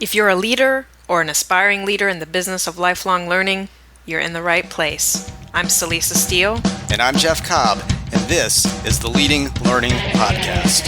If you're a leader or an aspiring leader in the business of lifelong learning, you're in the right place. I'm Celisa Steele. And I'm Jeff Cobb, and this is the Leading Learning Podcast.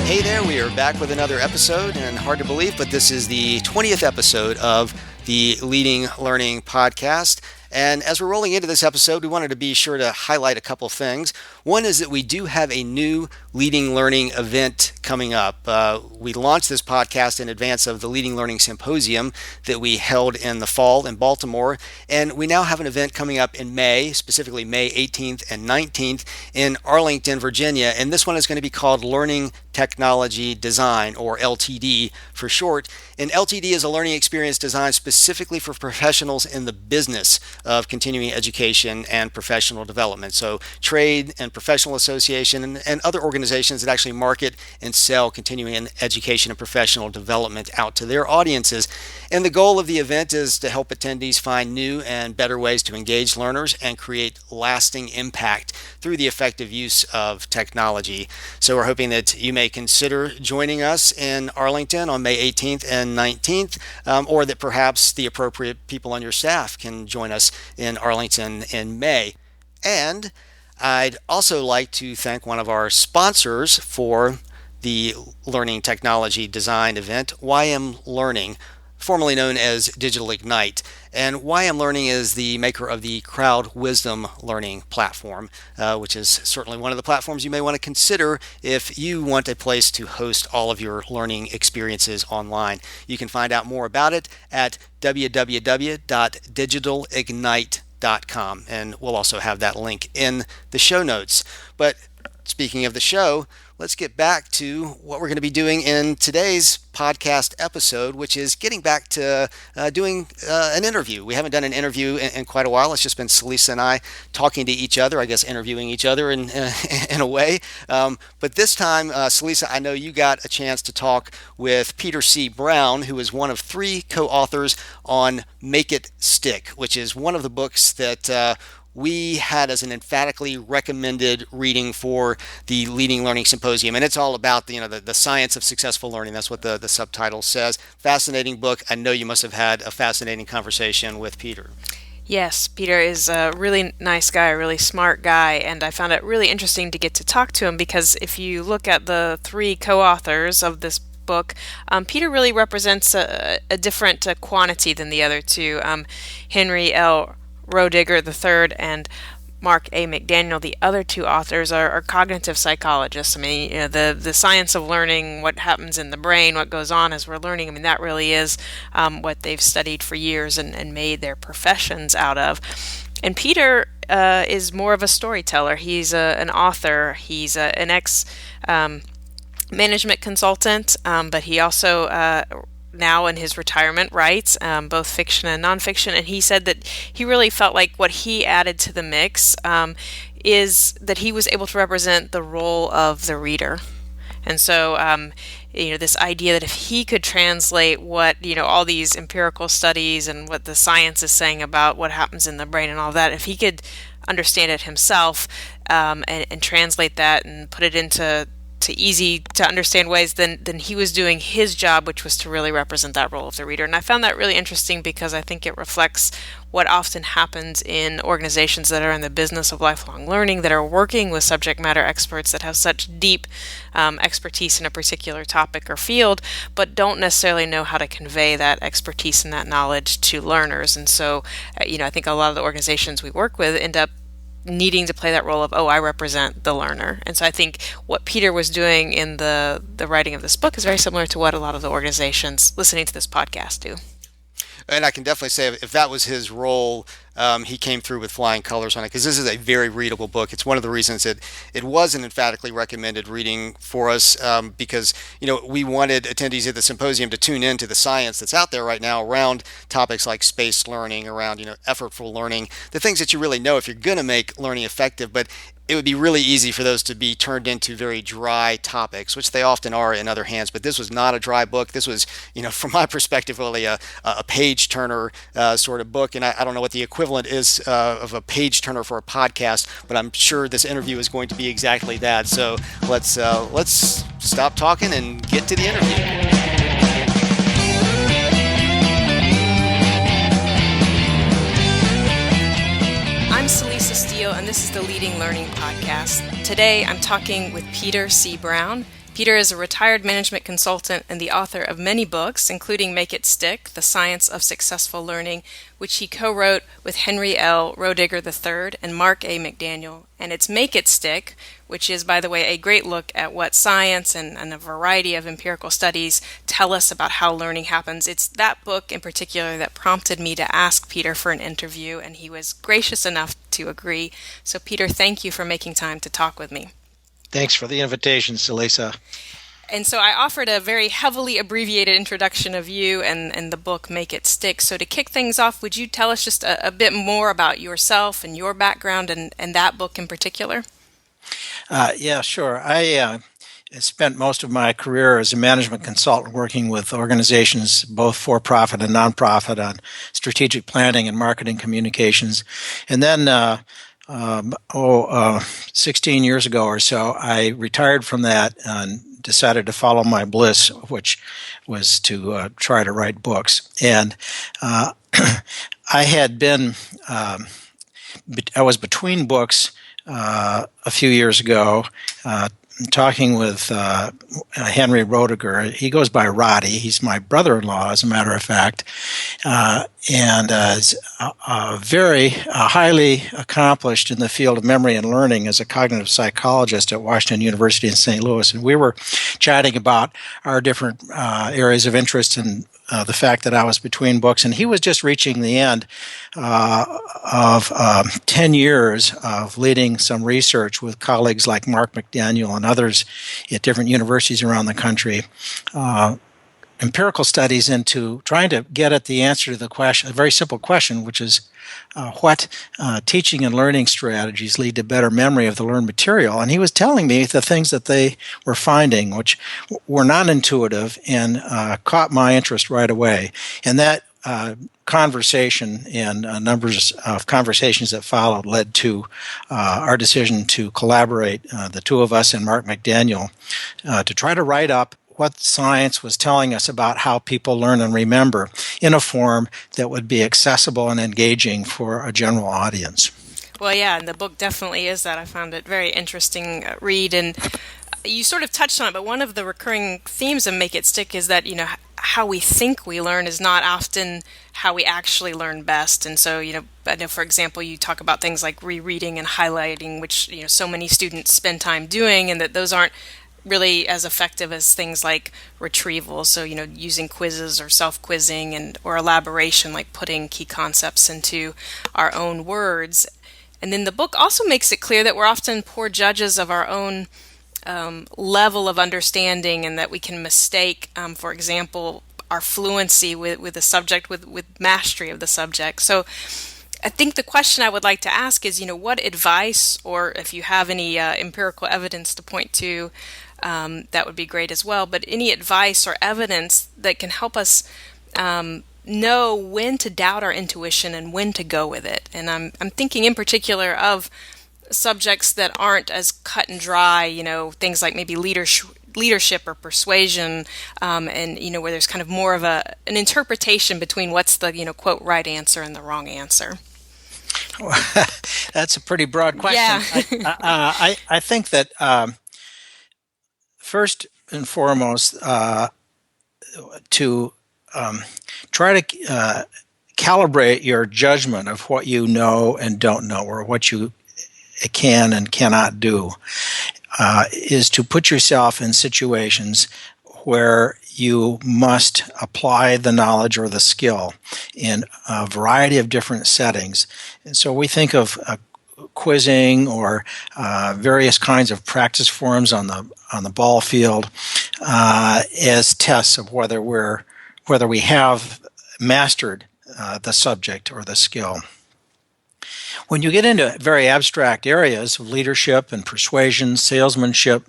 Hey there, we are back with another episode, and hard to believe, but this is the 20th episode of the Leading Learning Podcast. And as we're rolling into this episode, we wanted to be sure to highlight a couple things. One is that we do have a new Leading Learning event coming up. We launched this podcast in advance of the Leading Learning Symposium that we held in the fall in Baltimore. And we now have an event coming up in May, specifically May 18th and 19th in Arlington, Virginia. And this one is going to be called Learning Technology Design, or LTD for short. And LTD is a learning experience designed specifically for professionals in the business of continuing education and professional development. So trade and professional association and other organizations that actually market and sell continuing education and professional development out to their audiences. And the goal of the event is to help attendees find new and better ways to engage learners and create lasting impact through the effective use of technology. So we're hoping that you may consider joining us in Arlington on May 18th and 19th, or that perhaps the appropriate people on your staff can join us in Arlington in May. And I'd also like to thank one of our sponsors for the Learning Technology Design event, YM Learning, formerly known as Digital Ignite. And YM Learning is the maker of the Crowd Wisdom learning platform, which is certainly one of the platforms you may want to consider if you want a place to host all of your learning experiences online. You can find out more about it at www.digitalignite.com, and we'll also have that link in the show notes. But speaking of the show, let's get back to what we're going to be doing in today's podcast episode, which is getting back to doing an interview. We haven't done an interview in quite a while. It's just been Celisa and I talking to each other, I guess interviewing each other in a way. But this time, Celisa, I know you got a chance to talk with Peter C. Brown, who is one of three co-authors on Make It Stick, which is one of the books that we had as an emphatically recommended reading for the Leading Learning Symposium. And it's all about the science of successful learning. That's what the subtitle says. Fascinating book. I know you must have had a fascinating conversation with Peter. Yes, Peter is a really nice guy, a really smart guy, and I found it really interesting to get to talk to him because if you look at the three co-authors of this book, Peter really represents a different quantity than the other two. Henry L. Roediger III and Mark A. McDaniel, the other two authors, are cognitive psychologists. I mean, the science of learning, what happens in the brain, what goes on as we're learning, I mean, that really is what they've studied for years and made their professions out of. And Peter is more of a storyteller. He's an author. He's an ex-management consultant, but he also now in his retirement writes both fiction and nonfiction, and he said that he really felt like what he added to the mix is that he was able to represent the role of the reader. And so this idea that if he could translate what all these empirical studies and what the science is saying about what happens in the brain and all that, if he could understand it himself and translate that and put it into easy to understand ways, then he was doing his job, which was to really represent that role of the reader. And I found that really interesting because I think it reflects what often happens in organizations that are in the business of lifelong learning, that are working with subject matter experts that have such deep expertise in a particular topic or field, but don't necessarily know how to convey that expertise and that knowledge to learners. And so, I think a lot of the organizations we work with end up needing to play that role of, I represent the learner. And so I think what Peter was doing in the writing of this book is very similar to what a lot of the organizations listening to this podcast do. And I can definitely say if that was his role, he came through with flying colors on it, because this is a very readable book. It's one of the reasons that it was an emphatically recommended reading for us, because we wanted attendees at the symposium to tune in to the science that's out there right now around topics like spaced learning, around effortful learning, the things that you really know if you're going to make learning effective. But it would be really easy for those to be turned into very dry topics, which they often are in other hands. But this was not a dry book. This was, from my perspective, really a page turner sort of book. And I don't know what the equivalent equivalent is of a page turner for a podcast, but I'm sure this interview is going to be exactly that. So let's stop talking and get to the interview. I'm Celisa Steele, and this is the Leading Learning Podcast. Today, I'm talking with Peter C. Brown. Peter is a retired management consultant and the author of many books, including Make It Stick, The Science of Successful Learning, which he co-wrote with Henry L. Roediger III and Mark A. McDaniel. And it's Make It Stick, which is, by the way, a great look at what science and a variety of empirical studies tell us about how learning happens. It's that book in particular that prompted me to ask Peter for an interview, and he was gracious enough to agree. So, Peter, thank you for making time to talk with me. Thanks for the invitation, Celisa. And so I offered a very heavily abbreviated introduction of you and the book Make It Stick. So to kick things off, would you tell us just a bit more about yourself and your background and that book in particular? Yeah, sure. I spent most of my career as a management consultant working with organizations, both for-profit and non-profit, on strategic planning and marketing communications. And then 16 years ago or so, I retired from that and decided to follow my bliss, which was to try to write books. And I had been, I was between books a few years ago, talking with Henry Roediger. He goes by Roddy. He's my brother-in-law, as a matter of fact, and is very highly accomplished in the field of memory and learning as a cognitive psychologist at Washington University in St. Louis. And we were chatting about our different areas of interest and the fact that I was between books, and he was just reaching the end of 10 years of leading some research with colleagues like Mark McDaniel and others at different universities around the country, empirical studies into trying to get at the answer to the question, a very simple question, which is what teaching and learning strategies lead to better memory of the learned material. And he was telling me the things that they were finding, which were non-intuitive and caught my interest right away. And that conversation and numbers of conversations that followed led to our decision to collaborate, the two of us and Mark McDaniel, to try to write up what science was telling us about how people learn and remember in a form that would be accessible and engaging for a general audience. Well, yeah, and the book definitely is that. I found it very interesting read, and you sort of touched on it, but one of the recurring themes of Make It Stick is that, how we think we learn is not often how we actually learn best. And so, I know, for example, you talk about things like rereading and highlighting, which, so many students spend time doing, and that those aren't really as effective as things like retrieval. So, using quizzes or self-quizzing or elaboration, like putting key concepts into our own words. And then the book also makes it clear that we're often poor judges of our own level of understanding, and that we can mistake, for example, our fluency with a subject with mastery of the subject. So I think the question I would like to ask is, what advice, or if you have any empirical evidence to point to, that would be great as well. But any advice or evidence that can help us know when to doubt our intuition and when to go with it. And I'm thinking in particular of subjects that aren't as cut and dry, things like maybe leadership or persuasion, and where there's kind of more of an interpretation between what's the quote right answer and the wrong answer. Well, that's a pretty broad question. Yeah. I think that first and foremost, to try to calibrate your judgment of what you know and don't know, or what you can and cannot do, is to put yourself in situations where you must apply the knowledge or the skill in a variety of different settings. And so we think of quizzing or various kinds of practice forums on the ball field as tests of whether we have mastered the subject or the skill. When you get into very abstract areas of leadership and persuasion, salesmanship,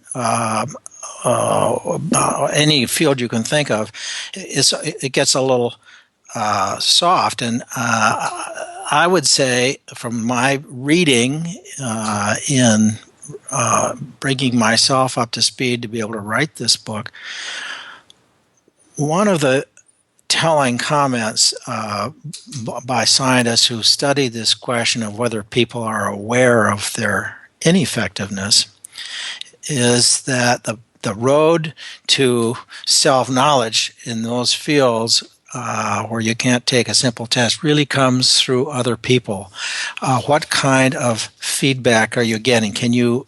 any field you can think of, it gets a little soft. And I would say, from my reading in bringing myself up to speed to be able to write this book, one of the telling comments by scientists who study this question of whether people are aware of their ineffectiveness is that the road to self-knowledge in those fields where you can't take a simple test really comes through other people. What kind of feedback are you getting? Can you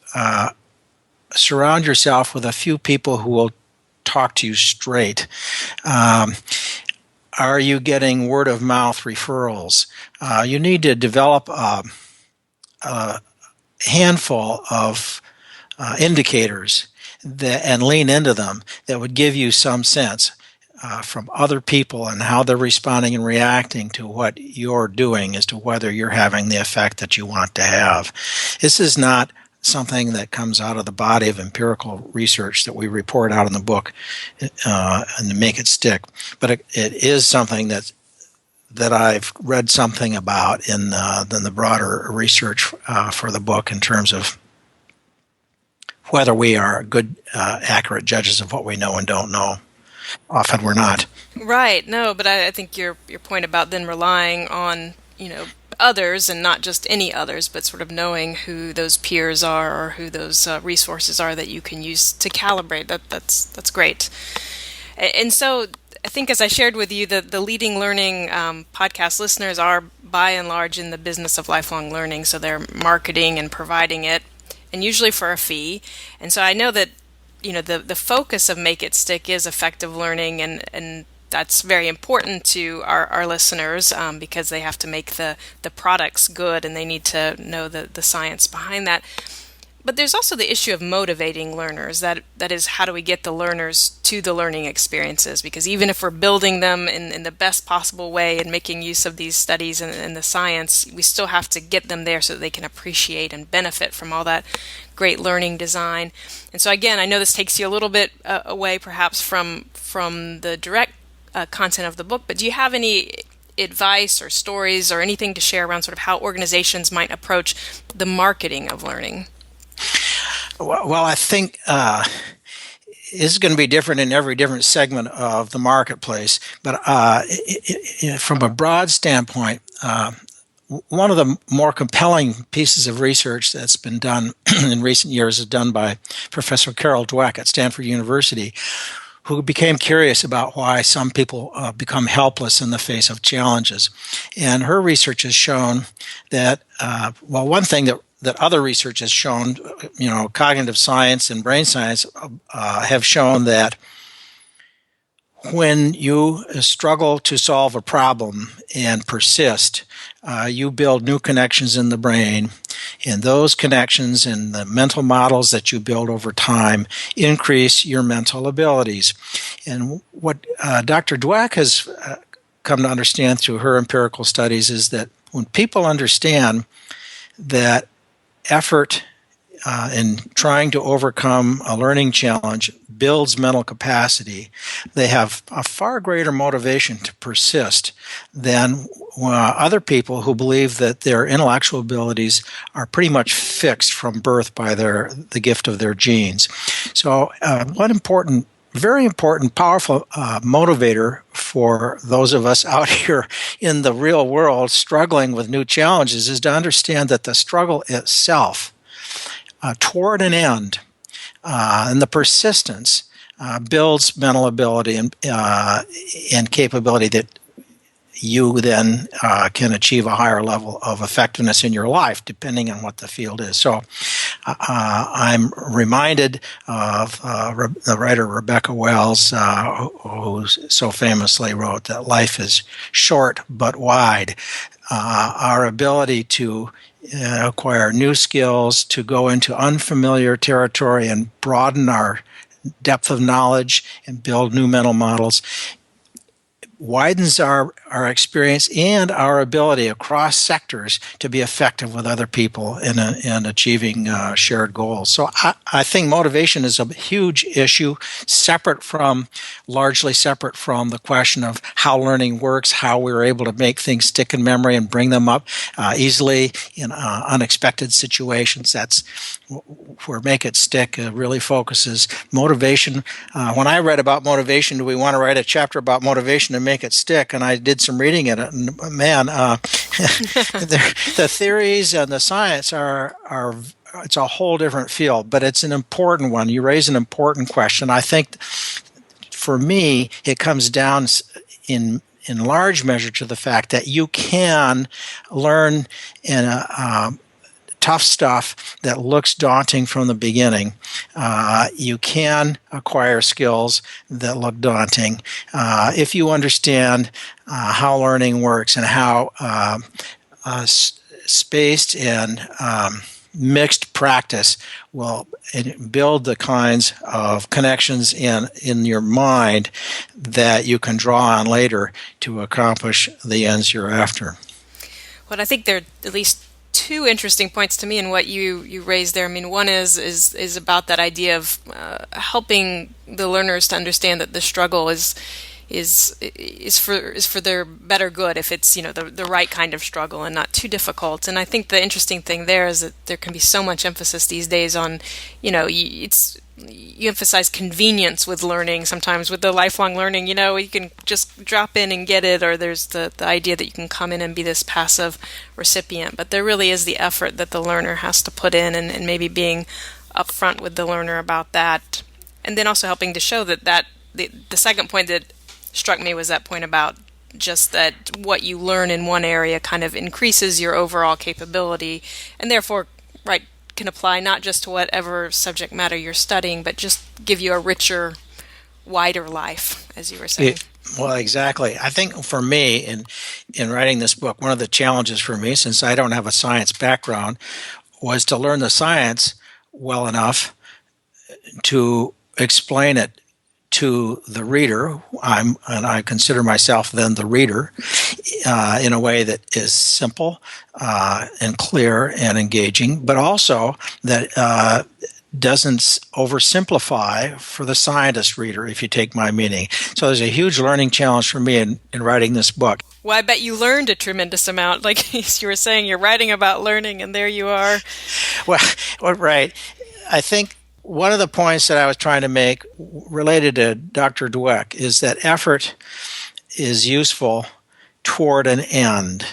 surround yourself with a few people who will talk to you straight? Are you getting word of mouth referrals? You need to develop a handful of indicators and lean into them that would give you some sense from other people and how they're responding and reacting to what you're doing as to whether you're having the effect that you want to have. This is not something that comes out of the body of empirical research that we report out in the book and to make it stick, but it is something that I've read something about in the broader research for the book in terms of whether we are good, accurate judges of what we know and don't know. Often we're not. Right. No, but I think your point about then relying on, others and not just any others, but sort of knowing who those peers are or who those resources are that you can use to calibrate. That's great. And so I think, as I shared with you, the Leading Learning podcast listeners are by and large in the business of lifelong learning, so they're marketing and providing it, and usually for a fee. And so I know that the focus of Make It Stick is effective learning, and that's very important to our listeners because they have to make the products good and they need to know the science behind that. But there's also the issue of motivating learners. That is, how do we get the learners to the learning experiences? Because even if we're building them in the best possible way and making use of these studies and the science, we still have to get them there so that they can appreciate and benefit from all that great learning design. And so again, I know this takes you a little bit away perhaps from the direct content of the book, but do you have any advice or stories or anything to share around sort of how organizations might approach the marketing of learning? Well, I think it's going to be different in every different segment of the marketplace. But from a broad standpoint, one of the more compelling pieces of research that's been done in recent years is done by Professor Carol Dweck at Stanford University, who became curious about why some people become helpless in the face of challenges. And her research has shown that, one thing that other research has shown, cognitive science and brain science have shown that when you struggle to solve a problem and persist, you build new connections in the brain, and those connections and the mental models that you build over time increase your mental abilities. And what Dr. Dweck has come to understand through her empirical studies is that when people understand that effort in trying to overcome a learning challenge builds mental capacity, they have a far greater motivation to persist than other people who believe that their intellectual abilities are pretty much fixed from birth by the gift of their genes. So one very important, powerful motivator for those of us out here in the real world struggling with new challenges is to understand that the struggle itself toward an end and the persistence builds mental ability and capability that you then can achieve a higher level of effectiveness in your life, depending on what the field is. So I'm reminded of the writer Rebecca Wells, who so famously wrote that life is short but wide. Our ability to acquire new skills, to go into unfamiliar territory and broaden our depth of knowledge and build new mental models widens our experience and our ability across sectors to be effective with other people in achieving shared goals. So I think motivation is a huge issue, largely separate from the question of how learning works, how we're able to make things stick in memory and bring them up easily in unexpected situations. That's where Make It Stick really focuses. Motivation, when I read about motivation, do we want to write a chapter about motivation and make it stick? And I did some reading in it, and man, the theories and the science are it's a whole different field, but it's an important one. You raise an important question. I think for me, it comes down in large measure to the fact that you can learn in tough stuff that looks daunting from the beginning. You can acquire skills that look daunting if you understand how learning works and how spaced and mixed practice will build the kinds of connections in your mind that you can draw on later to accomplish the ends you're after. Well, I think there are at least two interesting points to me in what you raised there. I mean, one is about that idea of helping the learners to understand that the struggle is for their better good, if it's the right kind of struggle and not too difficult. And I think the interesting thing there is that there can be so much emphasis these days on you emphasize convenience with learning. Sometimes with the lifelong learning, you can just drop in and get it, or there's the idea that you can come in and be this passive recipient. But there really is the effort that the learner has to put in, and maybe being upfront with the learner about that. And then also helping to show that the second point that struck me was that point about just that what you learn in one area kind of increases your overall capability, and therefore, can apply not just to whatever subject matter you're studying, but just give you a richer, wider life, as you were saying. Well, exactly. I think for me, in writing this book, one of the challenges for me, since I don't have a science background, was to learn the science well enough to explain it to the reader. And I consider myself then the reader, in a way that is simple and clear and engaging, but also that doesn't oversimplify for the scientist reader, if you take my meaning. So there's a huge learning challenge for me in writing this book. Well, I bet you learned a tremendous amount. Like you were saying, you're writing about learning, and there you are. Well, right. I think one of the points that I was trying to make related to Dr. Dweck is that effort is useful toward an end.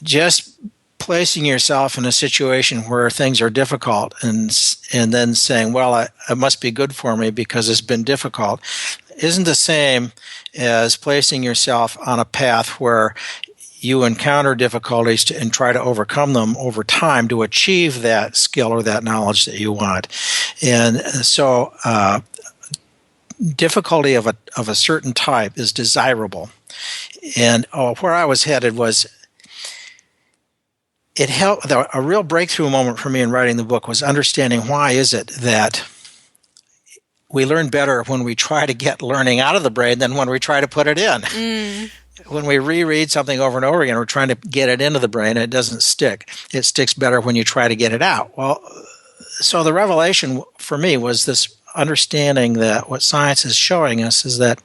Just placing yourself in a situation where things are difficult and then saying, well, it must be good for me because it's been difficult, isn't the same as placing yourself on a path where you encounter difficulties and try to overcome them over time to achieve that skill or that knowledge that you want. And so difficulty of a certain type is desirable. And where I was headed was, it helped. A real breakthrough moment for me in writing the book was understanding why is it that we learn better when we try to get learning out of the brain than when we try to put it in. When we reread something over and over again, we're trying to get it into the brain, and it doesn't stick. It sticks better when you try to get it out. Well, so the revelation for me was this understanding that what science is showing us is that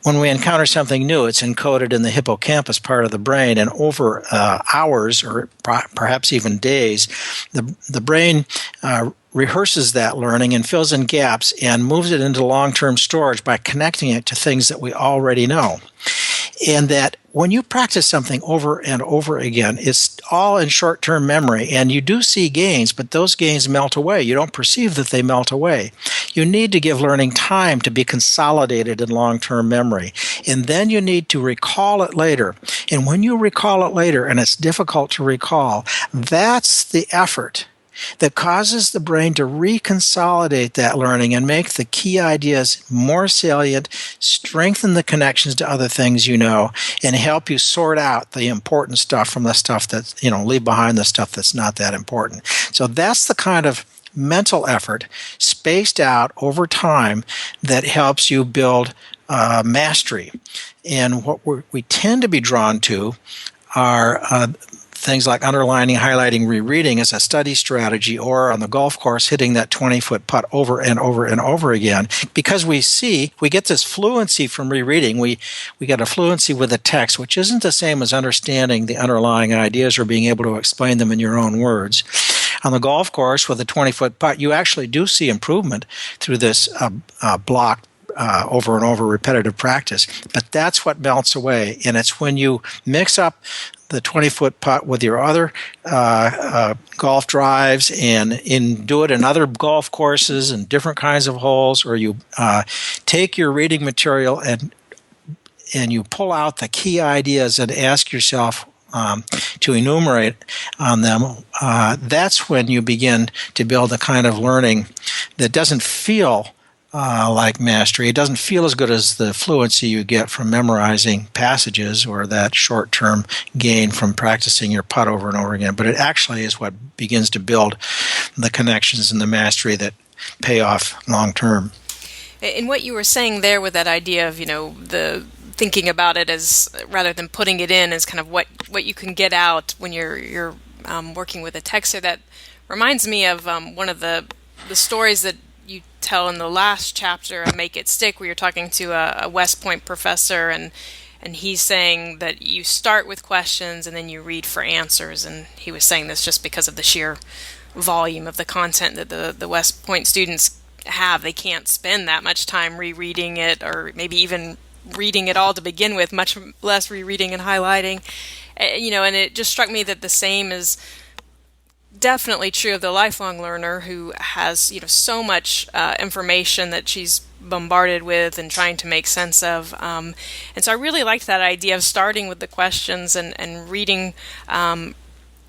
when we encounter something new, it's encoded in the hippocampus part of the brain, and over hours or perhaps even days, the brain rehearses that learning and fills in gaps and moves it into long-term storage by connecting it to things that we already know. And that when you practice something over and over again, it's all in short-term memory, and you do see gains, but those gains melt away. You don't perceive that they melt away. You need to give learning time to be consolidated in long-term memory, and then you need to recall it later. And when you recall it later, and it's difficult to recall, that's the effort that causes the brain to reconsolidate that learning and make the key ideas more salient, strengthen the connections to other things you know, and help you sort out the important stuff from the stuff that's, leave behind the stuff that's not that important. So that's the kind of mental effort, spaced out over time that helps you build mastery. And what we tend to be drawn to are things like underlining, highlighting, rereading as a study strategy, or on the golf course hitting that 20-foot putt over and over and over again, because we get this fluency from rereading. We get a fluency with the text, which isn't the same as understanding the underlying ideas or being able to explain them in your own words. On the golf course with a 20-foot putt, you actually do see improvement through this block over and over repetitive practice. But that's what melts away. And it's when you mix up the 20-foot putt with your other golf drives and do it in other golf courses and different kinds of holes, or you take your reading material and you pull out the key ideas and ask yourself to enumerate on them, that's when you begin to build a kind of learning that doesn't feel like mastery. It doesn't feel as good as the fluency you get from memorizing passages or that short-term gain from practicing your putt over and over again. But it actually is what begins to build the connections and the mastery that pay off long-term. In what you were saying there with that idea of, the thinking about it as, rather than putting it in, as kind of what you can get out when you're working with a text, that reminds me of one of the stories that you tell in the last chapter of Make It Stick, where you're talking to a West Point professor, and he's saying that you start with questions and then you read for answers. And he was saying this just because of the sheer volume of the content that the West Point students have. They can't spend that much time rereading it, or maybe even reading it all to begin with, much less rereading and highlighting. And it just struck me that the same is definitely true of the lifelong learner, who has so much information that she's bombarded with and trying to make sense of. And so I really liked that idea of starting with the questions and reading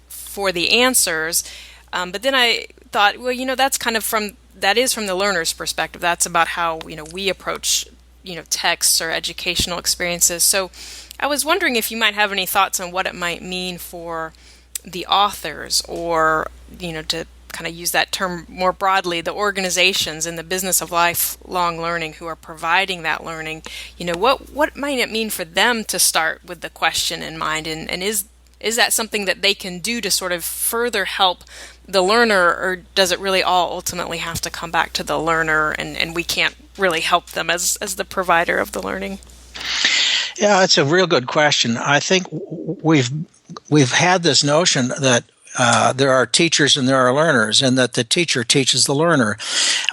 for the answers. But then I thought, well, that's kind of that is from the learner's perspective. That's about how we approach texts or educational experiences. So I was wondering if you might have any thoughts on what it might mean for the authors, or to kind of use that term more broadly, the organizations in the business of lifelong learning who are providing that learning. What might it mean for them to start with the question in mind, and is that something that they can do to sort of further help the learner, or does it really all ultimately have to come back to the learner, and we can't really help them as the provider of the learning? Yeah, it's a real good question. I think we've had this notion that there are teachers and there are learners, and that the teacher teaches the learner.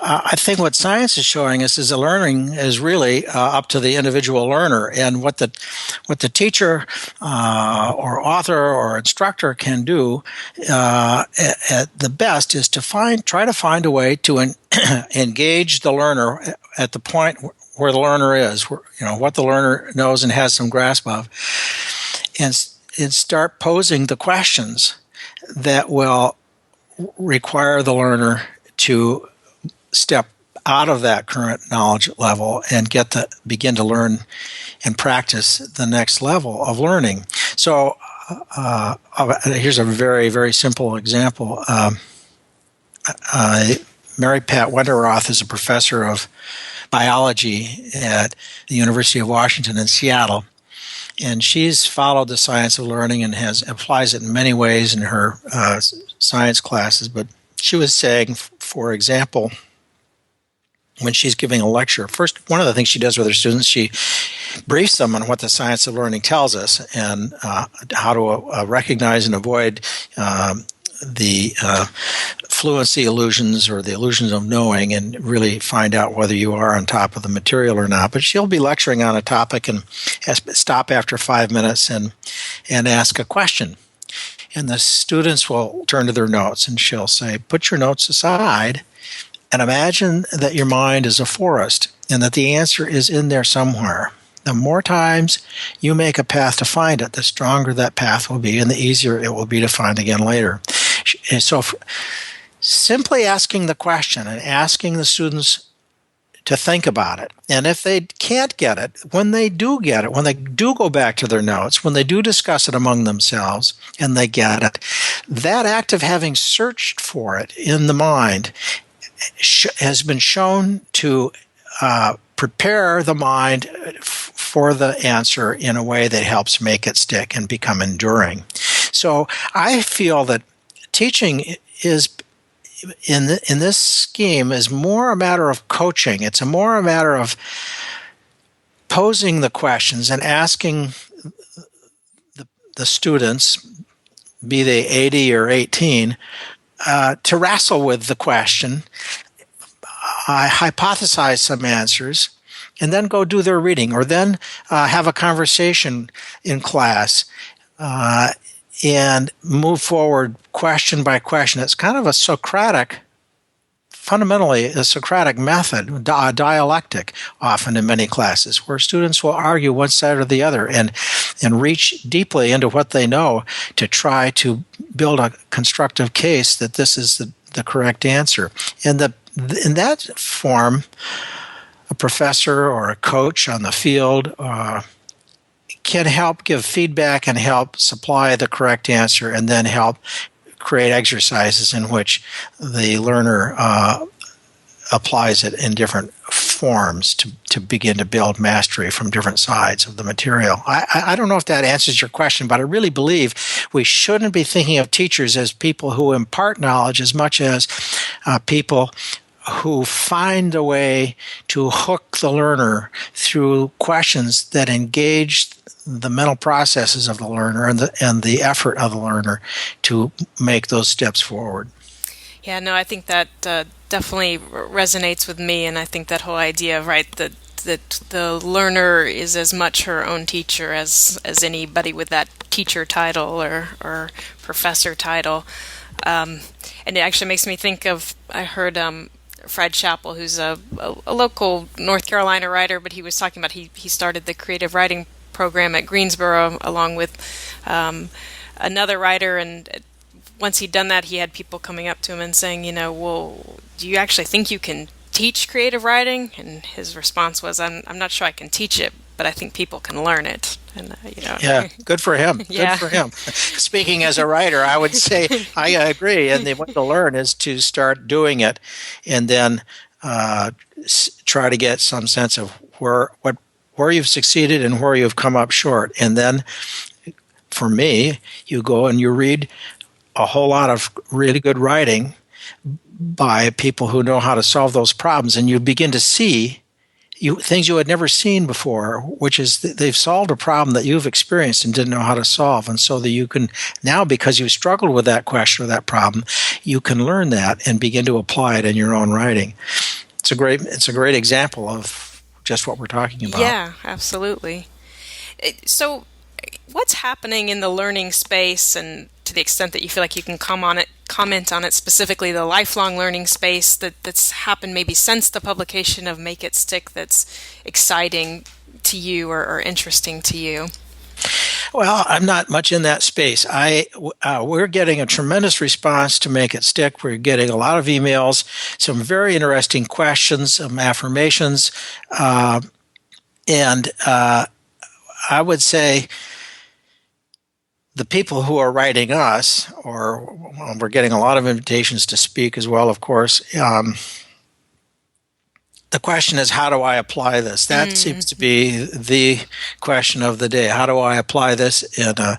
I think what science is showing us is that learning is really up to the individual learner, and what the teacher or author or instructor can do at the best is to try to find a way to engage the learner at the point where the learner is, what the learner knows and has some grasp of, and start posing the questions that will require the learner to step out of that current knowledge level and begin to learn and practice the next level of learning. So here's a very, very simple example. Mary Pat Wenderoth is a professor of biology at the University of Washington in Seattle. And she's followed the science of learning and applies it in many ways in her science classes. But she was saying, for example, when she's giving a lecture, first, one of the things she does with her students, she briefs them on what the science of learning tells us, and how to recognize and avoid the fluency illusions, or the illusions of knowing, and really find out whether you are on top of the material or not. But she'll be lecturing on a topic and stop after 5 minutes and ask a question. And the students will turn to their notes, and she'll say, put your notes aside and imagine that your mind is a forest and that the answer is in there somewhere. The more times you make a path to find it, the stronger that path will be, and the easier it will be to find again later. And so simply asking the question and asking the students to think about it. And if they can't get it, when they do get it, when they do go back to their notes, when they do discuss it among themselves and they get it, that act of having searched for it in the mind has been shown to prepare the mind for the answer in a way that helps make it stick and become enduring. So I feel that teaching is in this scheme is more a matter of coaching. It's more a matter of posing the questions and asking the students, be they 80 or 18, to wrestle with the question, hypothesize some answers, and then go do their reading, or then have a conversation in class and move forward question by question. It's kind of a Socratic, fundamentally a Socratic method, dialectic, often in many classes, where students will argue one side or the other and reach deeply into what they know to try to build a constructive case that this is the correct answer. And in that form, a professor or a coach on the field can help give feedback and help supply the correct answer, and then help create exercises in which the learner applies it in different forms to begin to build mastery from different sides of the material. I don't know if that answers your question, but I really believe we shouldn't be thinking of teachers as people who impart knowledge as much as people who find a way to hook the learner through questions that engage the mental processes of the learner and the effort of the learner to make those steps forward. Yeah, no, I think that definitely resonates with me, and I think that whole idea of, right, that the learner is as much her own teacher as anybody with that teacher title or professor title. And it actually makes me think of, I heard Fred Chappell, who's a local North Carolina writer, but he was talking about he started the creative writing program at Greensboro along with another writer, and once he'd done that, he had people coming up to him and saying, well, do you actually think you can teach creative writing? And his response was, I'm not sure I can teach it, but I think people can learn it. And yeah, good for him. Yeah. Good for him. Speaking as a writer, I would say I agree. And the way to learn is to start doing it, and then try to get some sense of where you've succeeded and where you've come up short. And then, for me, you go and you read a whole lot of really good writing by people who know how to solve those problems, and you begin to see things you had never seen before, which is they've solved a problem that you've experienced and didn't know how to solve. And so that you can now, because you struggled with that question or that problem, you can learn that and begin to apply it in your own writing. It's a great example of just what we're talking about. Yeah, absolutely. So what's happening in the learning space, and to the extent that you feel like you can comment on it, specifically the lifelong learning space that's happened maybe since the publication of Make It Stick, that's exciting to you or interesting to you? Well, I'm not much in that space. We're getting a tremendous response to Make It Stick. We're getting a lot of emails, some very interesting questions, some affirmations, and I would say the people who are writing us, or we're getting a lot of invitations to speak as well, of course. The question is, how do I apply this? That seems to be the question of the day. How do I apply this in a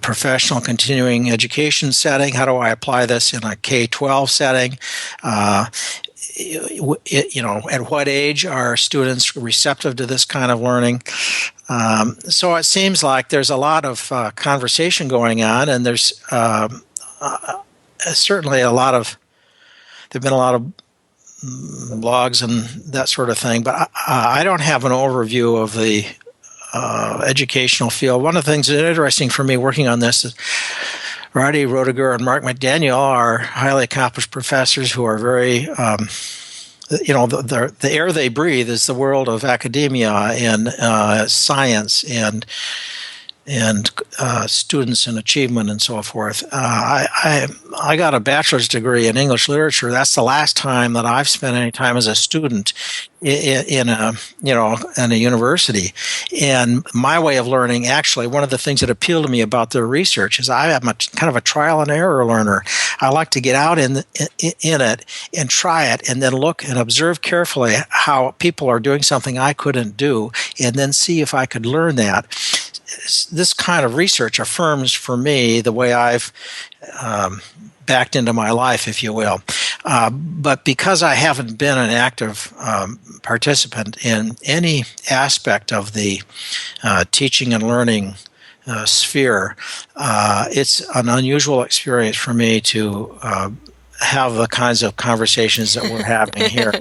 professional continuing education setting? How do I apply this in a K-12 setting? At what age are students receptive to this kind of learning? So it seems like there's a lot of conversation going on, and there's certainly there have been a lot of blogs and that sort of thing, but I don't have an overview of the educational field. One of the things that's interesting for me working on this is Roddy Roediger and Mark McDaniel are highly accomplished professors who are very, the air they breathe is the world of academia and science and and students and achievement and so forth. I got a bachelor's degree in English literature. That's the last time that I've spent any time as a student in a university. And my way of learning, actually, one of the things that appealed to me about their research is I am kind of a trial and error learner. I like to get out in it and try it, and then look and observe carefully how people are doing something I couldn't do, and then see if I could learn that. This kind of research affirms for me the way I've backed into my life, if you will. But because I haven't been an active participant in any aspect of the teaching and learning sphere, it's an unusual experience for me to have the kinds of conversations that we're having here.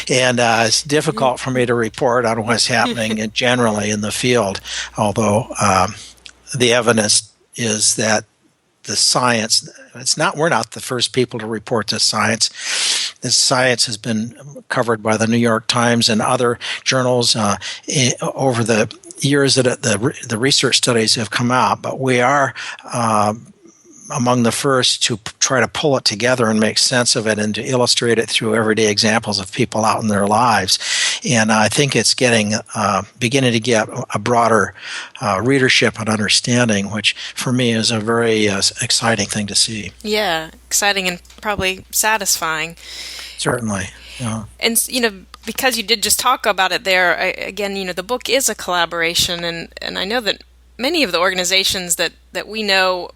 and it's difficult for me to report on what's happening generally in the field, although the evidence is that the science, we're not the first people to report this science. This science has been covered by the New York Times and other journals over the years that the research studies have come out, but we are among the first to try to pull it together and make sense of it and to illustrate it through everyday examples of people out in their lives. And I think it's beginning to get a broader readership and understanding, which for me is a very exciting thing to see. Yeah, exciting and probably satisfying. Certainly. Yeah. And, because you did just talk about it there, again, the book is a collaboration, and I know that many of the organizations that we know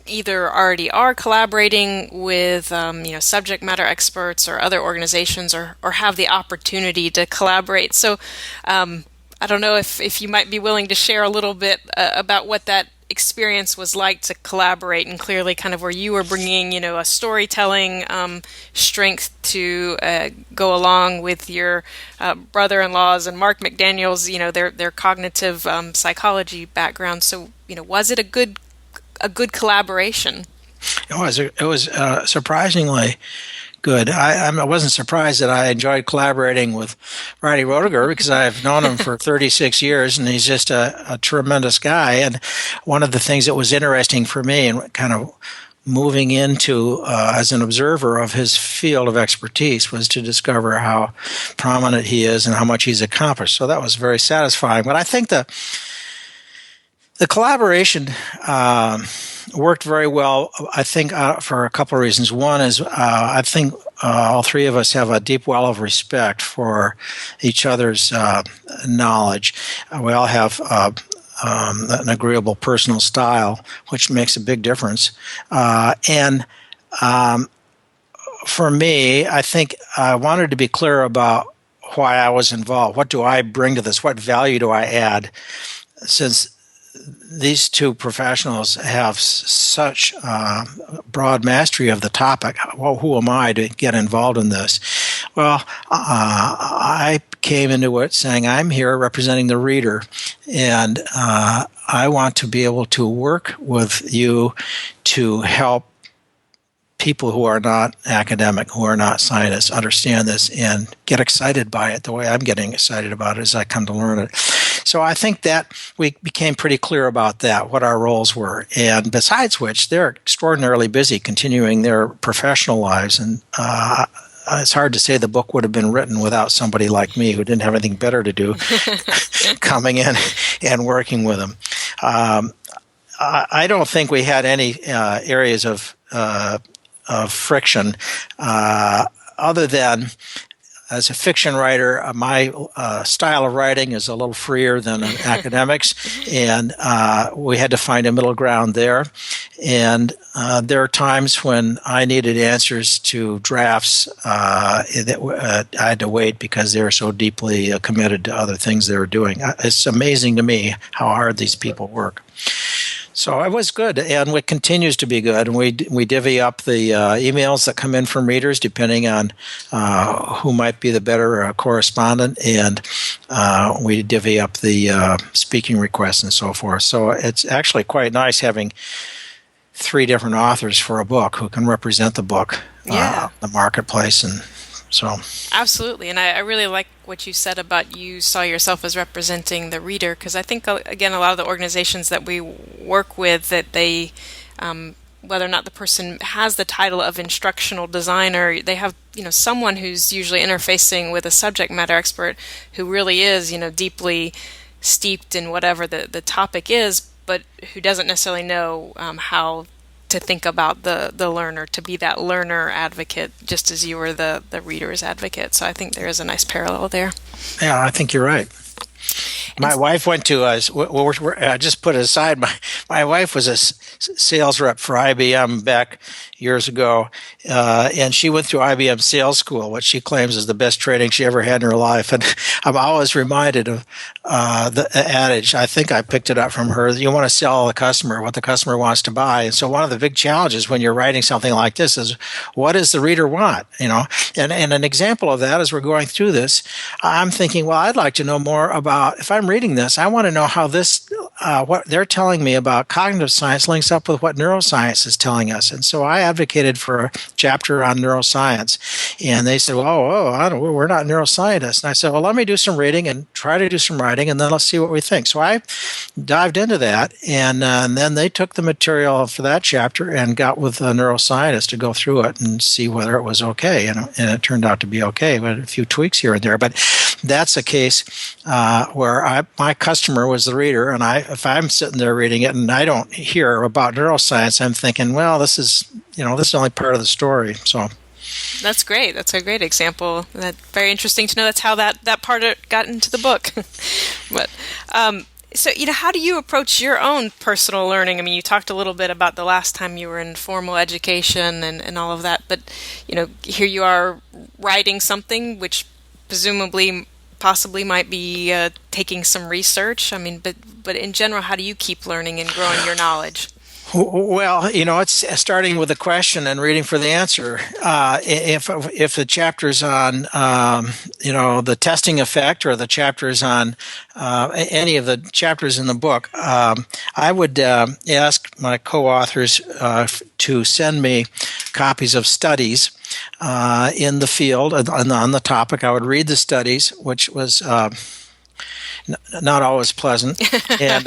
either already are collaborating with subject matter experts or other organizations or have the opportunity to collaborate. So I don't know if you might be willing to share a little bit about what that experience was like to collaborate, and clearly kind of where you were bringing a storytelling strength to go along with your brother-in-laws and Mark McDaniel's their cognitive psychology background. So was it a good collaboration? It was surprisingly good. I wasn't surprised that I enjoyed collaborating with Roddy Roediger because I've known him for 36 years, and he's just a tremendous guy. And one of the things that was interesting for me and kind of moving into as an observer of his field of expertise was to discover how prominent he is and how much he's accomplished. So that was very satisfying. But I think the collaboration worked very well, I think, for a couple of reasons. One is I think all three of us have a deep well of respect for each other's knowledge. We all have an agreeable personal style, which makes a big difference. And for me, I think I wanted to be clear about why I was involved. What do I bring to this? What value do I add? Since these two professionals have such broad mastery of the topic, well, who am I to get involved in this? Well, I came into it saying I'm here representing the reader, and I want to be able to work with you to help people who are not academic, who are not scientists, understand this and get excited by it the way I'm getting excited about it as I come to learn it. So I think that we became pretty clear about that, what our roles were. And besides which, they're extraordinarily busy continuing their professional lives. And it's hard to say the book would have been written without somebody like me who didn't have anything better to do coming in and working with them. I don't think we had any areas of friction other than, as a fiction writer, my style of writing is a little freer than an academic's, and we had to find a middle ground there. And there are times when I needed answers to drafts that I had to wait because they were so deeply committed to other things they were doing. It's amazing to me how hard these people work. So it was good, and it continues to be good. And we divvy up the emails that come in from readers depending on who might be the better correspondent, and we divvy up the speaking requests and so forth. So it's actually quite nice having three different authors for a book who can represent the book, the marketplace, and So Absolutely. And I really like what you said about you saw yourself as representing the reader, because I think, again, a lot of the organizations that we work with, that they, whether or not the person has the title of instructional designer, they have, someone who's usually interfacing with a subject matter expert who really is, deeply steeped in whatever the topic is, but who doesn't necessarily know how to think about the learner, to be that learner advocate, just as you were the reader's advocate. So I think there is a nice parallel there. Yeah, I think you're right. My wife went to us. I just put it aside. My wife was a sales rep for IBM back years ago, and she went through IBM sales school, which she claims is the best training she ever had in her life. And I'm always reminded of the adage. I think I picked it up from her. You want to sell the customer what the customer wants to buy. And so one of the big challenges when you're writing something like this is, what does the reader want? And an example of that, as we're going through this, I'm thinking, well, I'd like to know more about, if I'm reading this, I want to know how this, what they're telling me about cognitive science links up with what neuroscience is telling us. And so I advocated for a chapter on neuroscience. And they said, we're not neuroscientists. And I said, well, let me do some reading and try to do some writing, and then let's see what we think. So I dived into that, and then they took the material for that chapter and got with a neuroscientist to go through it and see whether it was okay. And it turned out to be okay, but a few tweaks here and there. But that's a case where my customer was the reader, and if I'm sitting there reading it and I don't hear about neuroscience, I'm thinking, well, this is only part of the story. So that's great. That's a great example. That's very interesting to know. That's how that part got into the book. But so, how do you approach your own personal learning? I mean, you talked a little bit about the last time you were in formal education and all of that, but here you are writing something which presumably possibly might be taking some research. I mean, but in general, how do you keep learning and growing your knowledge? Well, it's starting with a question and reading for the answer. If the chapter's on, the testing effect, or the chapter's on any of the chapters in the book, I would ask my co-authors to send me copies of studies in the field on the topic. I would read the studies, which was not always pleasant, and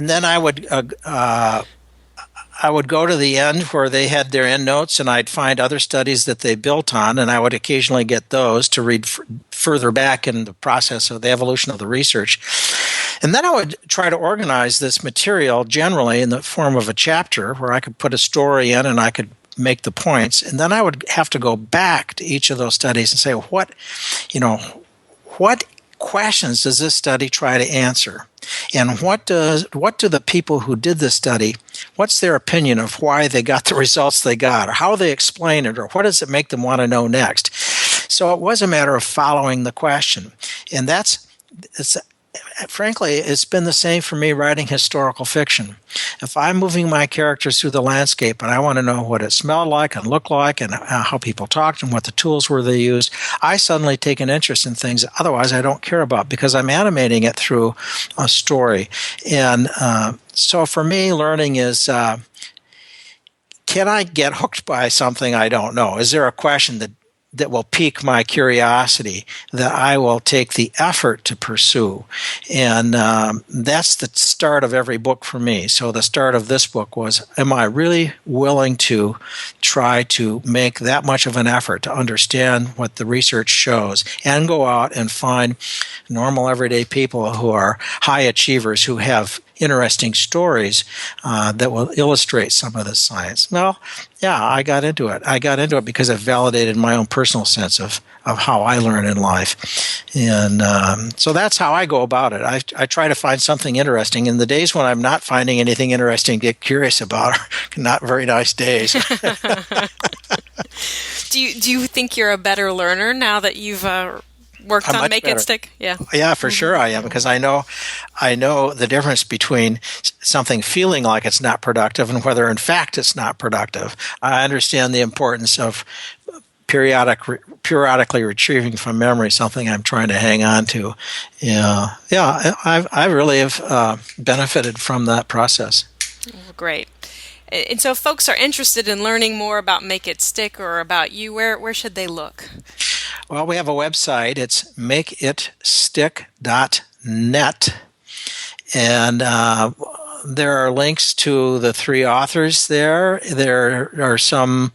then I would go to the end where they had their end notes, and I'd find other studies that they built on, and I would occasionally get those to read further back in the process of the evolution of the research. And then I would try to organize this material generally in the form of a chapter where I could put a story in and I could make the points, and then I would have to go back to each of those studies and say, what questions does this study try to answer? And what do the people who did this study, what's their opinion of why they got the results they got, or how they explain it, or what does it make them want to know next? So it was a matter of following the question. And frankly, it's been the same for me writing historical fiction. If I'm moving my characters through the landscape and I want to know what it smelled like and looked like and how people talked and what the tools were they used, I suddenly take an interest in things otherwise I don't care about, because I'm animating it through a story. And so for me, learning is, can I get hooked by something I don't know? Is there a question that will pique my curiosity that I will take the effort to pursue? And that's the start of every book for me. So the start of this book was, am I really willing to try to make that much of an effort to understand what the research shows, and go out and find normal everyday people who are high achievers who have interesting stories that will illustrate some of the science? Well, yeah, I got into it. I got into it because it validated my own personal sense of how I learn in life. And so that's how I go about it. I try to find something interesting. In the days when I'm not finding anything interesting to get curious about are not very nice days. Do you think you're a better learner now that you've worked on Make It Stick? Yeah, for sure I am, because I know the difference between something feeling like it's not productive and whether in fact it's not productive. I understand the importance of periodically retrieving from memory something I'm trying to hang on to. I really have benefited from that process. Well, great. And so if folks are interested in learning more about Make It Stick or about you, where should they look? Well, we have a website. It's makeitstick.net. And there are links to the 3 authors there. There are some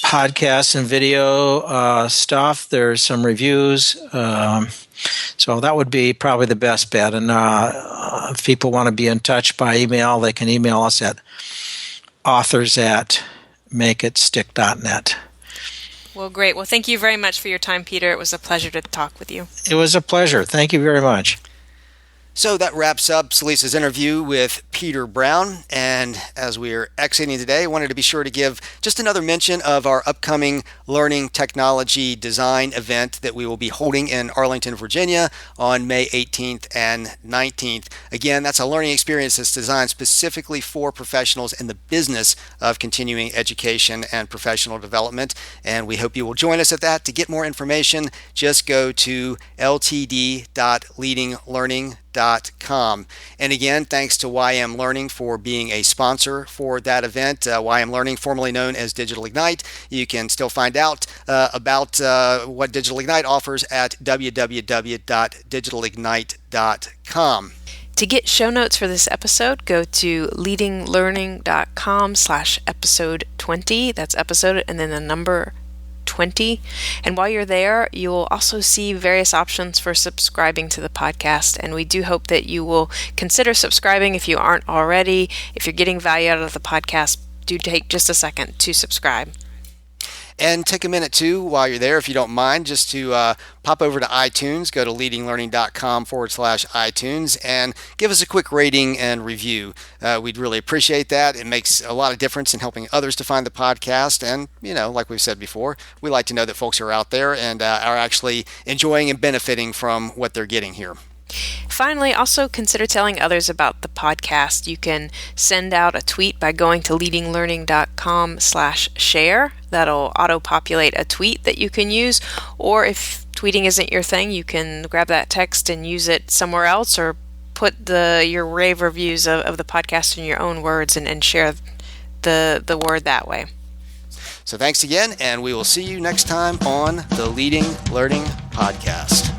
podcasts and video stuff. There's some reviews. So that would be probably the best bet. And if people want to be in touch by email, they can email us at authors@makeitstick.net. Well, great. Well, thank you very much for your time, Peter. It was a pleasure to talk with you. It was a pleasure. Thank you very much. So that wraps up Salisa's interview with Peter Brown. And as we're exiting today, I wanted to be sure to give just another mention of our upcoming Learning Technology Design event that we will be holding in Arlington, Virginia on May 18th and 19th. Again, that's a learning experience that's designed specifically for professionals in the business of continuing education and professional development. And we hope you will join us at that. To get more information, just go to ltd.leadinglearning.com. And again, thanks to YM Learning for being a sponsor for that event. YM Learning, formerly known as Digital Ignite. You can still find out about what Digital Ignite offers at www.digitalignite.com. To get show notes for this episode, go to leadinglearning.com/episode 20. That's episode and then the number 20. And while you're there, you will also see various options for subscribing to the podcast. And we do hope that you will consider subscribing if you aren't already. If you're getting value out of the podcast, do take just a second to subscribe. And take a minute too, while you're there, if you don't mind, just to pop over to iTunes, go to leadinglearning.com/iTunes, and give us a quick rating and review. We'd really appreciate that. It makes a lot of difference in helping others to find the podcast. And, like we've said before, we like to know that folks are out there and are actually enjoying and benefiting from what they're getting here. Finally, also consider telling others about the podcast. You can send out a tweet by going to leadinglearning.com/share. That'll auto-populate a tweet that you can use. Or if tweeting isn't your thing, you can grab that text and use it somewhere else, or put your rave reviews of the podcast in your own words and share the word that way. So thanks again, and we will see you next time on the Leading Learning Podcast.